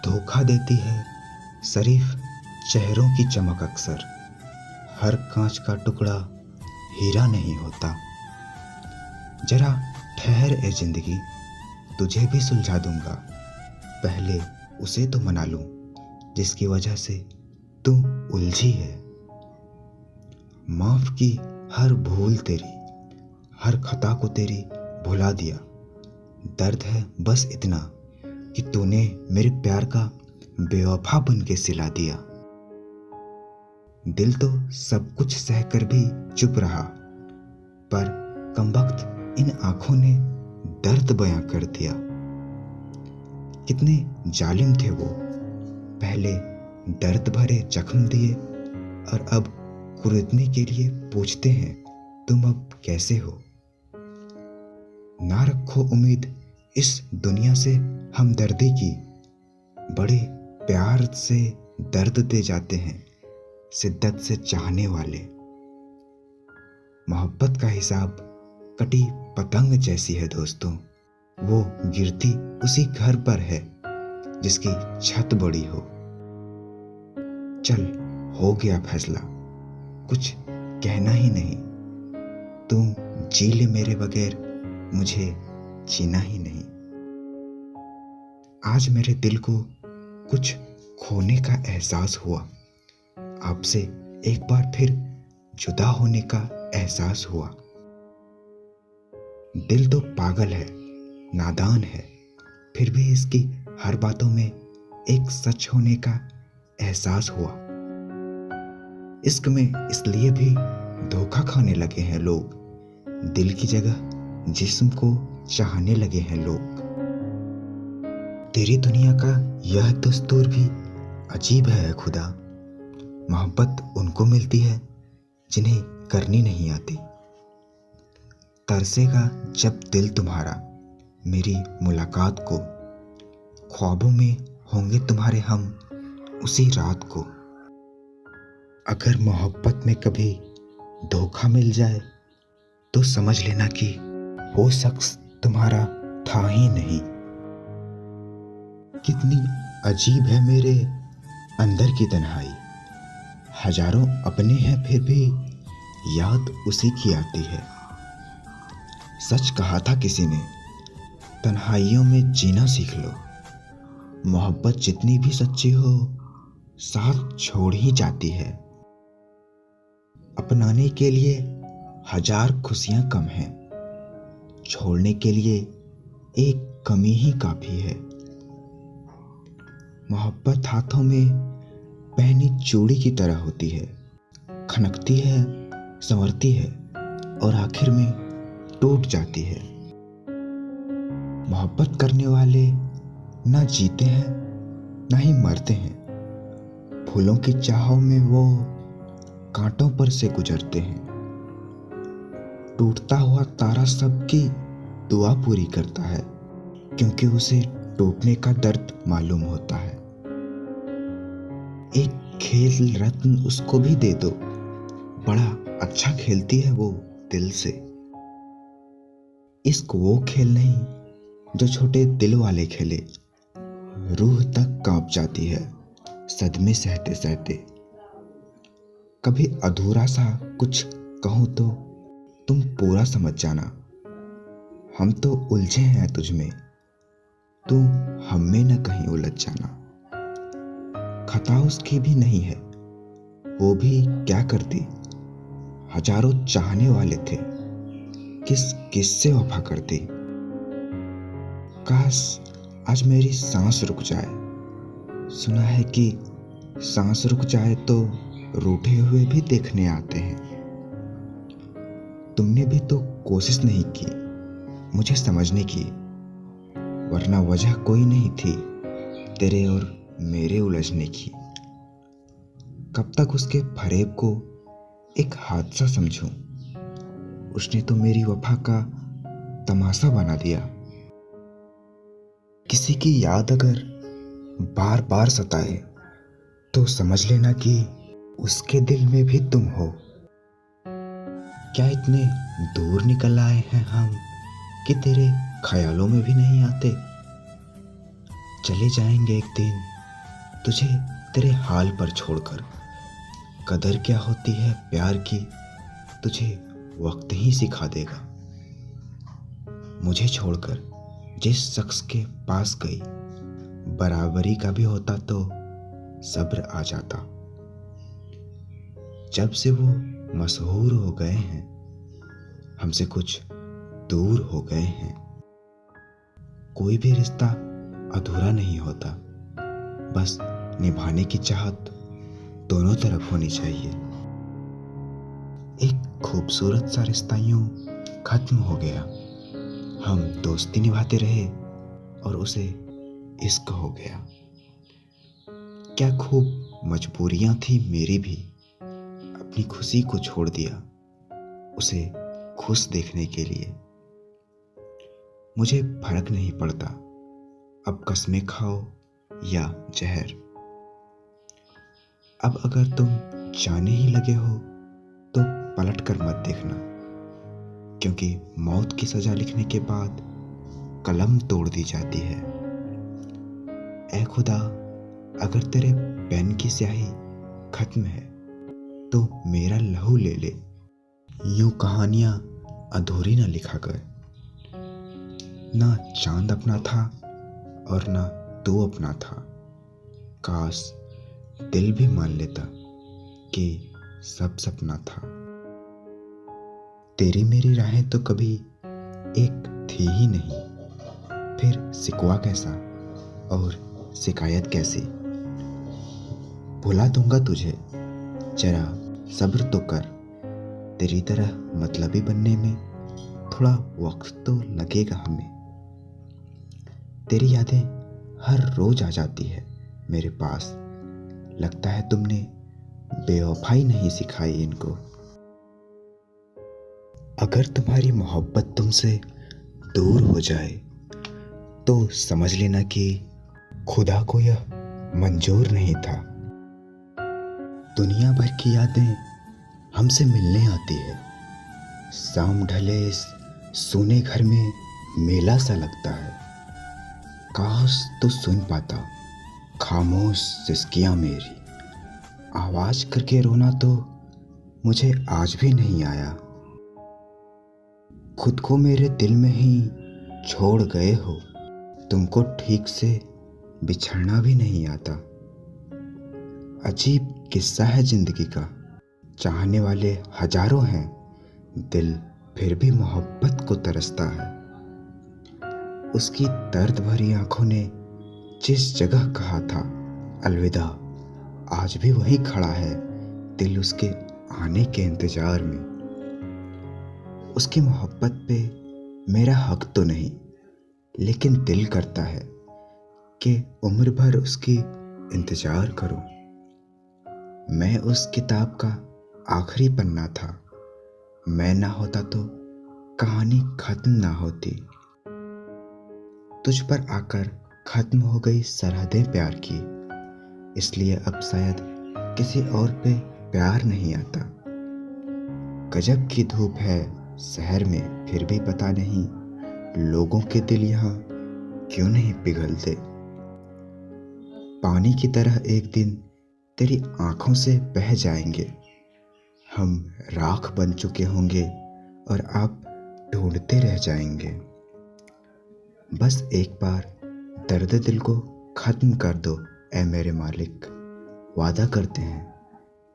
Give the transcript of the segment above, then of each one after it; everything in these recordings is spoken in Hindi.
धोखा देती है शरीफ चेहरों की चमक अक्सर। हर कांच का टुकड़ा हीरा नहीं होता। जरा ठहर ए जिंदगी, तुझे भी सुलझा दूंगा। पहले उसे तो मना लूं जिसकी वजह से तू उलझी है। माफ की हर भूल तेरी, हर खता को तेरी भुला दिया। दर्द है बस इतना कि तूने मेरे प्यार का बेवफा बन के सिला दिया। दिल तो सब कुछ सहकर भी चुप रहा, पर कमबख्त इन आंखों ने दर्द बयां कर दिया। कितने जालिम थे वो, पहले दर्द भरे जख्म दिए और अब कुरेदने के लिए पूछते हैं तुम अब कैसे हो। ना रखो उम्मीद इस दुनिया से हमदर्दी की, बड़े प्यार से दर्द दे जाते हैं शिद्दत से चाहने वाले। मोहब्बत का हिसाब कटी पतंग जैसी है दोस्तों, वो गिरती उसी घर पर है जिसकी छत बड़ी हो। चल हो गया फैसला, कुछ कहना ही नहीं। तुम जी ले मेरे बगैर, मुझे जीना ही नहीं। आज मेरे दिल को कुछ खोने का एहसास हुआ, आपसे एक बार फिर जुदा होने का एहसास हुआ। दिल तो पागल है, नादान है, फिर भी इसकी हर बातों में एक सच होने का एहसास हुआ। इश्क में इसलिए भी धोखा खाने लगे हैं लोग, दिल की जगह जिस्म को चाहने लगे हैं लोग। तेरी दुनिया का यह दस्तूर भी अजीब है खुदा, मोहब्बत उनको मिलती है जिन्हें करनी नहीं आती। तरसेगा जब दिल तुम्हारा मेरी मुलाकात को, ख्वाबों में होंगे तुम्हारे हम उसी रात को। अगर मोहब्बत में कभी धोखा मिल जाए तो समझ लेना कि वो शख्स तुम्हारा था ही नहीं। कितनी अजीब है मेरे अंदर की तन्हाई, हजारों अपने हैं फिर भी याद उसी की आती है। सच कहा था किसी ने, तन्हाइयों में जीना सीख लो। मोहब्बत जितनी भी सच्ची हो साथ छोड़ ही जाती है। अपनाने के लिए हजार खुशियां कम हैं, छोड़ने के लिए एक कमी ही काफी है। मोहब्बत हाथों में पहनी चूड़ी की तरह होती है, खनकती है, संवरती है और आखिर में टूट जाती है। मोहब्बत करने वाले ना जीते हैं ना ही मरते हैं। फूलों की चाहों में वो कांटों पर से गुजरते हैं। टूटता हुआ तारा सबकी दुआ पूरी करता है, क्योंकि उसे टूटने का दर्द मालूम होता है। एक खेल रत्न उसको भी दे दो, बड़ा अच्छा खेलती है वो दिल से। इश्क वो खेल नहीं जो छोटे दिल वाले खेले, रूह तक कांप जाती है सदमे सहते सहते। कभी अधूरा सा कुछ कहूं तो तुम पूरा समझ जाना। हम तो उलझे हैं तुझ में, तू हम में न कहीं उलझ जाना। खता उसकी भी नहीं है, वो भी क्या करती, हजारों चाहने वाले थे, किस किस से वफा करती। काश आज मेरी सांस रुक जाए, सुना है कि सांस रुक जाए तो रूठे हुए भी देखने आते हैं। तुमने भी तो कोशिश नहीं की मुझे समझने की, वरना वजह कोई नहीं थी तेरे और मेरे उलझने की। कब तक उसके फरेब को एक हादसा समझूं, उसने तो मेरी वफा का तमाशा बना दिया। किसी की याद अगर बार बार सताए तो समझ लेना कि उसके दिल में भी तुम हो। क्या इतने दूर निकल आए हैं हम कि तेरे ख्यालों में भी नहीं आते। चले जाएंगे एक दिन तुझे तेरे हाल पर छोड़कर। कदर क्या होती है प्यार की तुझे वक्त ही सिखा देगा। मुझे छोड़कर जिस शख्स के पास गई, बराबरी का भी होता तो सब्र आ जाता। जब से वो मशहूर हो गए हैं, हमसे कुछ दूर हो गए हैं। कोई भी रिश्ता अधूरा नहीं होता, बस निभाने की चाहत दोनों तरफ होनी चाहिए। एक खूबसूरत सा रिश्ता यूं खत्म हो गया। हम दोस्ती निभाते रहे और उसे इश्क हो गया। क्या खूब मजबूरियां थी मेरी भी, अपनी खुशी को छोड़ दिया उसे खुश देखने के लिए। मुझे फर्क नहीं पड़ता अब कस्में खाओ या जहर। अब अगर तुम जाने ही लगे हो तो पलट कर मत देखना, क्योंकि मौत की सजा लिखने के बाद कलम तोड़ दी जाती है। ऐ खुदा, अगर तेरे पेन की स्याही खत्म है तो मेरा लहू ले ले। यूं कहानियां अधूरी न लिखा कर। ना चांद अपना था और ना तू अपना था। काश दिल भी मान लेता कि सब सपना था। तेरी मेरी राहें तो कभी एक थी ही नहीं, फिर शिकवा कैसा और शिकायत कैसी। भुला दूंगा तुझे, जरा सब्र तो कर। तेरी तरह मतलबी बनने में थोड़ा वक्त तो लगेगा हमें। तेरी यादें हर रोज आ जाती है मेरे पास। लगता है तुमने बेवफाई नहीं सिखाई इनको। अगर तुम्हारी मोहब्बत तुमसे दूर हो जाए तो समझ लेना कि खुदा को यह मंजूर नहीं था। दुनिया भर की यादें हमसे मिलने आती है। शाम ढले इस सूने घर में मेला सा लगता है। काश तो सुन पाता खामोश सिसकियां मेरी। आवाज करके रोना तो मुझे आज भी नहीं आया। खुद को मेरे दिल में ही छोड़ गए हो। तुमको ठीक से बिछड़ना भी नहीं आता। अजीब किस्सा है जिंदगी का। चाहने वाले हजारों हैं, दिल फिर भी मोहब्बत को तरसता है। उसकी दर्द भरी आंखों ने जिस जगह कहा था अलविदा, आज भी वहीं खड़ा है दिल उसके आने के इंतजार में। उसकी मोहब्बत पे मेरा हक तो नहीं, लेकिन दिल करता है कि उम्र भर उसकी इंतजार करूं। मैं उस किताब का आखिरी पन्ना था। मैं ना होता तो कहानी खत्म ना होती। तुझ पर आकर खत्म हो गई सरहदें प्यार की, इसलिए अब शायद किसी और पे प्यार नहीं आता। गजब की धूप है शहर में, फिर भी पता नहीं लोगों के दिल यहाँ क्यों नहीं पिघलते। पानी की तरह एक दिन तेरी आंखों से बह जाएंगे। हम राख बन चुके होंगे और आप ढूंढते रह जाएंगे। बस एक बार दर्द दिल को खत्म कर दो ऐ मेरे मालिक। वादा करते हैं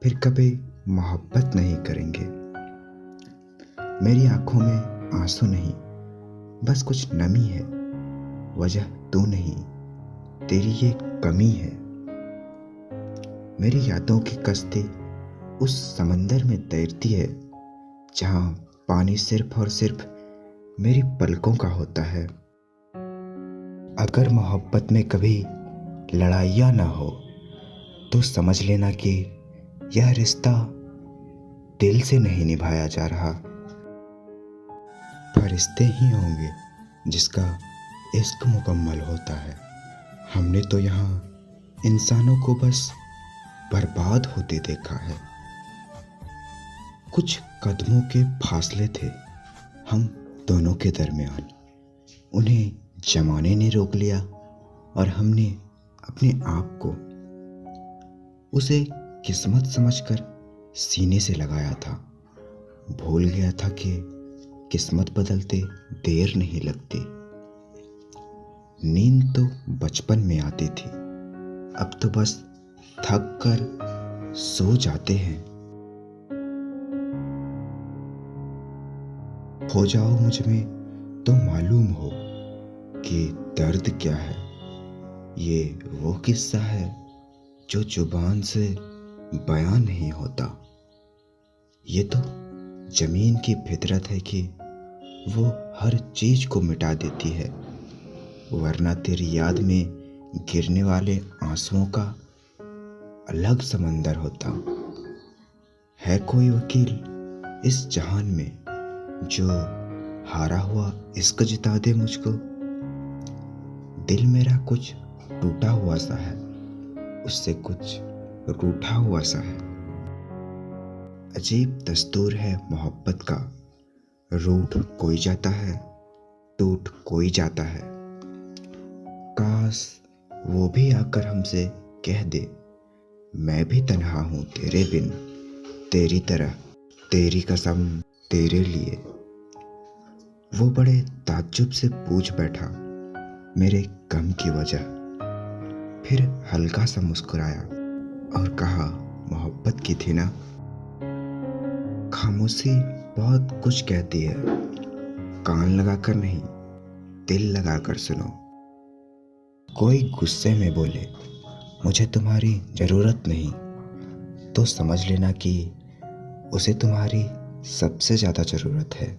फिर कभी मोहब्बत नहीं करेंगे। मेरी आंखों में आंसू नहीं, बस कुछ नमी है। वजह तू नहीं, तेरी ये कमी है। मेरी यादों की कश्ती उस समंदर में तैरती है जहां पानी सिर्फ और सिर्फ मेरी पलकों का होता है। अगर मोहब्बत में कभी लड़ाइयाँ ना हो तो समझ लेना कि यह रिश्ता दिल से नहीं निभाया जा रहा। फरिश्ते ही होंगे जिसका इश्क मुकम्मल होता है। हमने तो यहाँ इंसानों को बस बर्बाद होते देखा है। कुछ कदमों के फासले थे हम दोनों के दरमियान। उन्हें जमाने ने रोक लिया और हमने अपने आप को उसे किस्मत समझकर सीने से लगाया था। भूल गया था कि किस्मत बदलते देर नहीं लगती। नींद तो बचपन में आती थी, अब तो बस थक कर सो जाते हैं। खो जाओ मुझ में तो मालूम हो कि दर्द क्या है। ये वो किस्सा है जो जुबान से बयां नहीं होता। ये तो जमीन की फितरत है कि वो हर चीज को मिटा देती है, वरना तेरी याद में गिरने वाले आंसुओं का अलग समंदर होता। है कोई वकील इस जहान में जो हारा हुआ इश्क जिता दे मुझको। दिल मेरा कुछ टूटा हुआ सा है, उससे कुछ रूठा हुआ सा है। अजीब दस्तूर है मोहब्बत का, रूठ कोई जाता है, टूट कोई जाता है। काश वो भी आकर हमसे कह दे, मैं भी तन्हा हूँ तेरे बिन, तेरी तरह, तेरी कसम तेरे लिए। वो बड़े ताज्जुब से पूछ बैठा मेरे गम की वजह, फिर हल्का सा मुस्कुराया और कहा मोहब्बत की थी ना। खामोशी बहुत कुछ कहती है, कान लगाकर नहीं दिल लगाकर सुनो। कोई गुस्से में बोले मुझे तुम्हारी जरूरत नहीं, तो समझ लेना कि उसे तुम्हारी सबसे ज्यादा जरूरत है।